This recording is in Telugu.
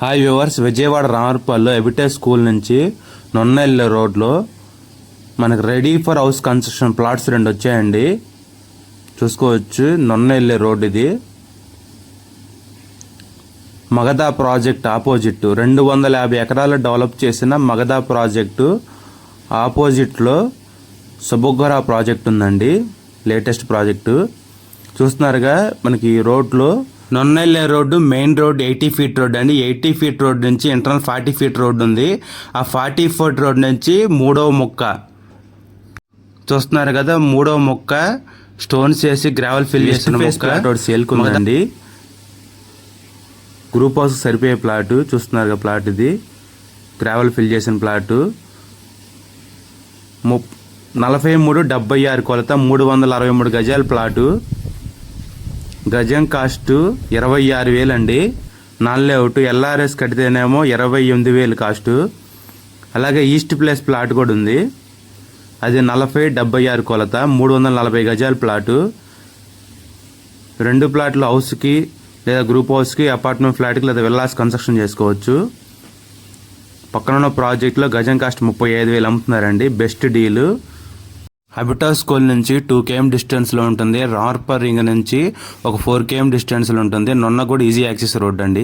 హాయ్ వ్యూవర్స్, విజయవాడ రామర్పల్లి ఎబిటే స్కూల్ నుంచి నొన్నెల్లే రోడ్లో మనకు ready for house construction plots 2 వచ్చాయండి. చూసుకోవచ్చు, నొన్నెల్లే రోడ్ ఇది. మగధా ప్రాజెక్ట్ ఆపోజిట్ 250 ఎకరాలు డెవలప్ చేసిన మగధా ప్రాజెక్టు ఆపోజిట్లో సుబుగ్గరా ప్రాజెక్ట్ ఉందండి. లేటెస్ట్ ప్రాజెక్టు చూస్తున్నారుగా. మనకి ఈ రోడ్లో నొన్నెల్లే road main road 80 feet road అండి. 80 ఫీట్ రోడ్ నుంచి ఇంటర్నల్ 40 ఫీట్ రోడ్ ఉంది. ఆ 40 ఫీట్ రోడ్ నుంచి 3వ ముక్క చూస్తున్నారు కదా. 3వ ముక్క స్టోన్స్ వేసి గ్రావెల్ ఫిల్ చేసిన ముక్క సేల్కు ఉందండి. గ్రూప్ హౌస్ సరిపోయే ప్లాటు చూస్తున్నారు కదా. ప్లాట్ ఇది గ్రావెల్ ఫిల్ చేసిన ప్లాటు. 43/76 కొలత 363 గజాల ప్లాటు. గజం కాస్ట్ 26,000 అండి. నాన్-లేఅవుట్ ఎల్ఆర్ఎస్ కడితేనేమో 28,000 కాస్ట్. అలాగే ఈస్ట్ ప్లేస్ ప్లాట్ కూడా ఉంది. అది 40/76 కొలత 340 గజాల ప్లాటు. 2 ప్లాట్లు హౌస్కి లేదా గ్రూప్ హౌస్కి, అపార్ట్మెంట్ ఫ్లాట్కి లేదా విల్లాస్ కన్స్ట్రక్షన్ చేసుకోవచ్చు. పక్కన ఉన్న ప్రాజెక్ట్లో గజం కాస్ట్ 35,000 అమ్ముతున్నారండి. Best deal. ఎబిటే స్కూల్ నుంచి 2 km డిస్టెన్స్లో ఉంటుంది. రామర్పల్లి రింగ్ నుంచి ఒక 4 km డిస్టెన్స్లో ఉంటుంది. నొన్న కూడా ఈజీ యాక్సెస్ రోడ్ అండి.